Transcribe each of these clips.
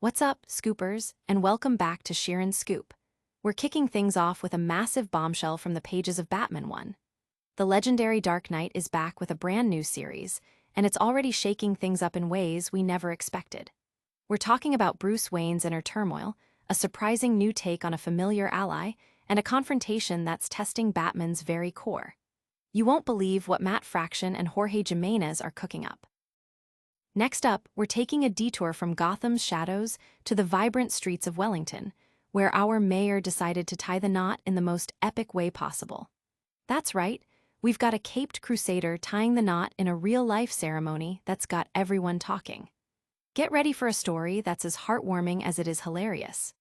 What's up, Scoopers, and welcome back to Sheeran Scoop. We're kicking things off with a massive bombshell from the pages of Batman 1. The legendary Dark Knight is back with a brand new series, and it's already shaking things up in ways we never expected. We're talking about Bruce Wayne's inner turmoil, a surprising new take on a familiar ally, and a confrontation that's testing Batman's very core. You won't believe what Matt Fraction and Jorge Jiménez are cooking up. Next up, we're taking a detour from Gotham's shadows to the vibrant streets of Wellington, where our mayor decided to tie the knot in the most epic way possible. That's right, we've got a caped crusader tying the knot in a real-life ceremony that's got everyone talking. Get ready for a story that's as heartwarming as it is hilarious.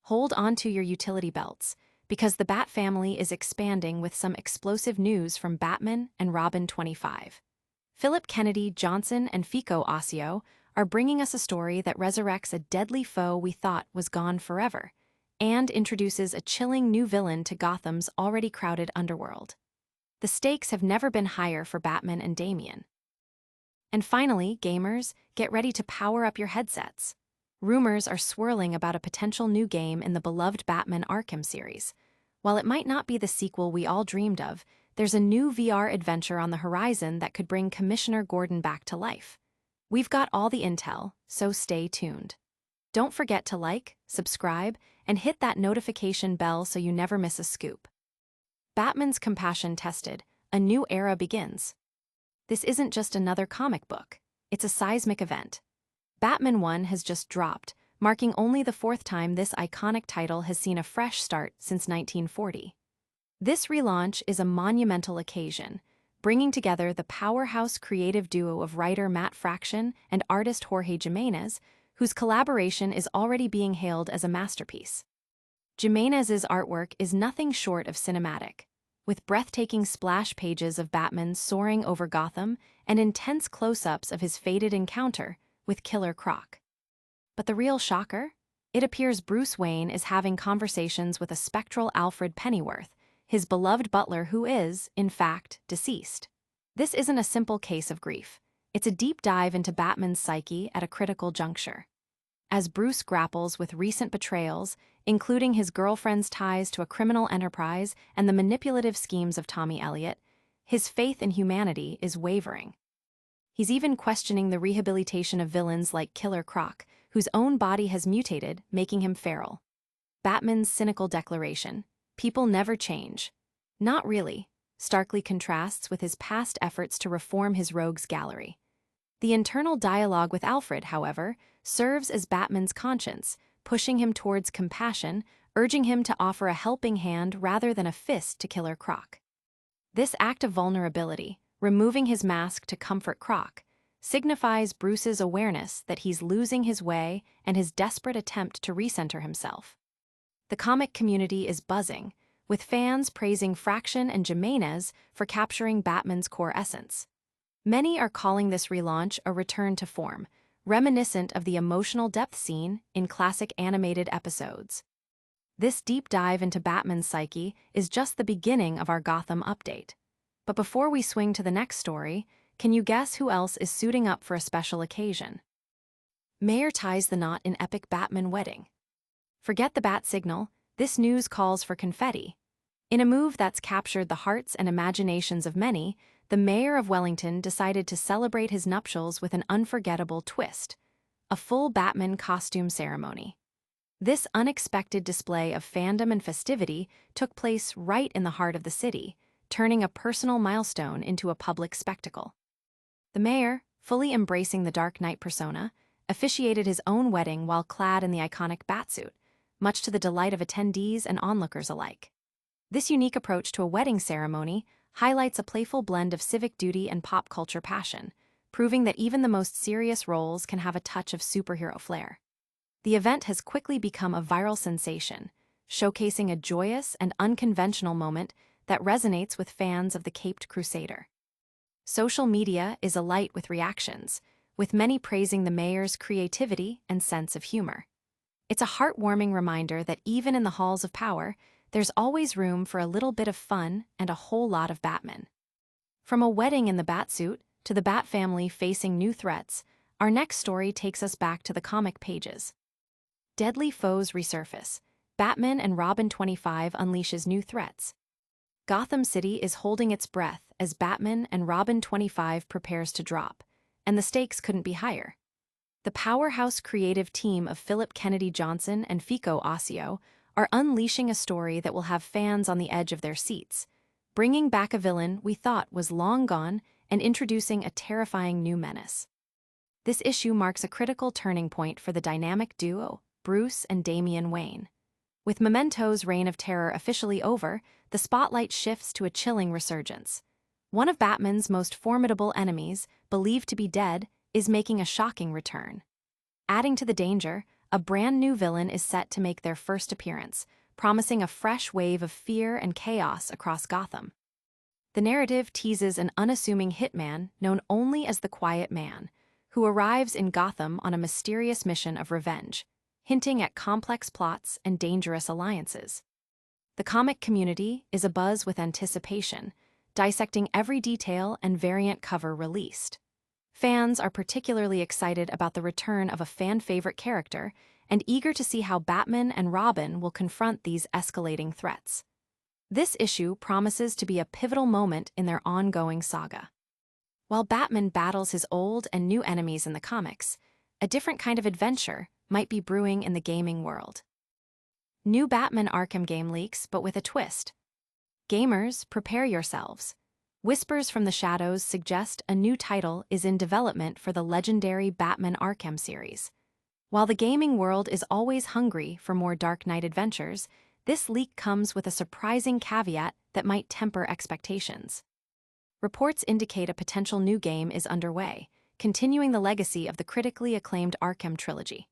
Hold on to your utility belts, because the Bat family is expanding with some explosive news from Batman and Robin 25. Phillip Kennedy Johnson and Fico Ossio are bringing us a story that resurrects a deadly foe we thought was gone forever, and introduces a chilling new villain to Gotham's already crowded underworld. The stakes have never been higher for Batman and Damian. And finally, gamers, get ready to power up your headsets. Rumors are swirling about a potential new game in the beloved Batman Arkham series. While it might not be the sequel we all dreamed of, there's a new VR adventure on the horizon that could bring Commissioner Gordon back to life. We've got all the intel, so stay tuned. Don't forget to like, subscribe, and hit that notification bell so you never miss a scoop. Batman's compassion tested, a new era begins. This isn't just another comic book, it's a seismic event. Batman 1 has just dropped, marking only the fourth time this iconic title has seen a fresh start since 1940. This relaunch is a monumental occasion, bringing together the powerhouse creative duo of writer Matt Fraction and artist Jorge Jiménez, whose collaboration is already being hailed as a masterpiece. Jiménez's artwork is nothing short of cinematic, with breathtaking splash pages of Batman soaring over Gotham and intense close-ups of his fated encounter with Killer Croc. But the real shocker? It appears Bruce Wayne is having conversations with a spectral Alfred Pennyworth, his beloved butler who is, in fact, deceased. This isn't a simple case of grief. It's a deep dive into Batman's psyche at a critical juncture. As Bruce grapples with recent betrayals, including his girlfriend's ties to a criminal enterprise and the manipulative schemes of Tommy Elliot, his faith in humanity is wavering. He's even questioning the rehabilitation of villains like Killer Croc, whose own body has mutated, making him feral. Batman's cynical declaration, "People never change," not really, starkly contrasts with his past efforts to reform his rogues gallery. The internal dialogue with Alfred, however, serves as Batman's conscience, pushing him towards compassion, urging him to offer a helping hand rather than a fist to Killer Croc. This act of vulnerability, removing his mask to comfort Croc, signifies Bruce's awareness that he's losing his way and his desperate attempt to recenter himself. The comic community is buzzing, with fans praising Fraction and Jiménez for capturing Batman's core essence. Many are calling this relaunch a return to form, reminiscent of the emotional depth seen in classic animated episodes. This deep dive into Batman's psyche is just the beginning of our Gotham update. But before we swing to the next story, can you guess who else is suiting up for a special occasion? Mayor ties the knot in epic Batman wedding. Forget the bat signal, this news calls for confetti. In a move that's captured the hearts and imaginations of many, the Mayor of Wellington decided to celebrate his nuptials with an unforgettable twist, a full Batman costume ceremony. This unexpected display of fandom and festivity took place right in the heart of the city, turning a personal milestone into a public spectacle. The mayor, fully embracing the Dark Knight persona, officiated his own wedding while clad in the iconic batsuit, much to the delight of attendees and onlookers alike. This unique approach to a wedding ceremony highlights a playful blend of civic duty and pop culture passion, proving that even the most serious roles can have a touch of superhero flair. The event has quickly become a viral sensation, showcasing a joyous and unconventional moment that resonates with fans of the Caped Crusader. Social media is alight with reactions, with many praising the mayor's creativity and sense of humor. It's a heartwarming reminder that even in the halls of power, there's always room for a little bit of fun and a whole lot of Batman. From a wedding in the Batsuit to the Bat family facing new threats, our next story takes us back to the comic pages. Deadly foes resurface. Batman and Robin 25 unleashes new threats. Gotham City is holding its breath as Batman and Robin 25 prepares to drop, and the stakes couldn't be higher. The powerhouse creative team of Phillip Kennedy Johnson and Fico Ossio are unleashing a story that will have fans on the edge of their seats, bringing back a villain we thought was long gone and introducing a terrifying new menace. This issue marks a critical turning point for the dynamic duo, Bruce and Damian Wayne. With Memento's reign of terror officially over, the spotlight shifts to a chilling resurgence. One of Batman's most formidable enemies, believed to be dead, is making a shocking return. Adding to the danger, a brand new villain is set to make their first appearance, promising a fresh wave of fear and chaos across Gotham. The narrative teases an unassuming hitman known only as the Quiet Man, who arrives in Gotham on a mysterious mission of revenge, hinting at complex plots and dangerous alliances. The comic community is abuzz with anticipation, dissecting every detail and variant cover released. Fans are particularly excited about the return of a fan-favorite character and eager to see how Batman and Robin will confront these escalating threats. This issue promises to be a pivotal moment in their ongoing saga. While Batman battles his old and new enemies in the comics, a different kind of adventure might be brewing in the gaming world. New Batman Arkham game leaks, but with a twist. Gamers, prepare yourselves. Whispers from the shadows suggest a new title is in development for the legendary Batman Arkham series. While the gaming world is always hungry for more Dark Knight adventures, this leak comes with a surprising caveat that might temper expectations. Reports indicate a potential new game is underway, continuing the legacy of the critically acclaimed Arkham trilogy.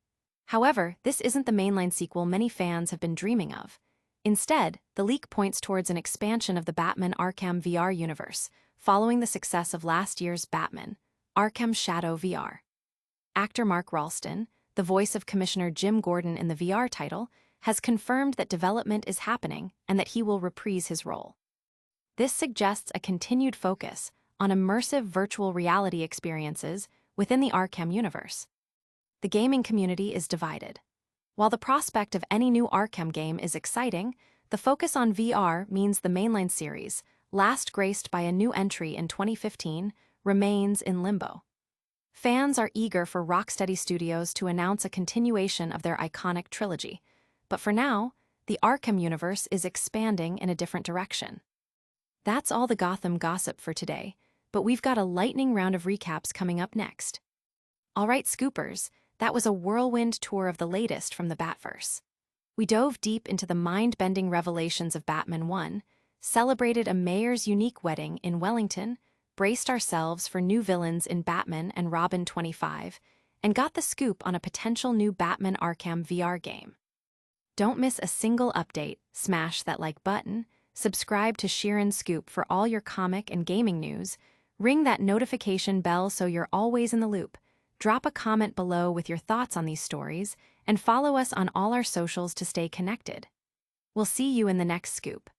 However, this isn't the mainline sequel many fans have been dreaming of. Instead, the leak points towards an expansion of the Batman Arkham VR universe, following the success of last year's Batman, Arkham Shadow VR. Actor Mark Ralston, the voice of Commissioner Jim Gordon in the VR title, has confirmed that development is happening and that he will reprise his role. This suggests a continued focus on immersive virtual reality experiences within the Arkham universe. The gaming community is divided. While the prospect of any new Arkham game is exciting, the focus on VR means the mainline series, last graced by a new entry in 2015, remains in limbo. Fans are eager for Rocksteady Studios to announce a continuation of their iconic trilogy, but for now, the Arkham universe is expanding in a different direction. That's all the Gotham gossip for today, but we've got a lightning round of recaps coming up next. All right, Scoopers, that was a whirlwind tour of the latest from the Batverse. We dove deep into the mind-bending revelations of Batman 1, celebrated a mayor's unique wedding in Wellington, braced ourselves for new villains in Batman and Robin 25, and got the scoop on a potential new Batman Arkham VR game. Don't miss a single update, smash that like button, subscribe to Sheeran Scoop for all your comic and gaming news, ring that notification bell so you're always in the loop, drop a comment below with your thoughts on these stories, and follow us on all our socials to stay connected. We'll see you in the next scoop.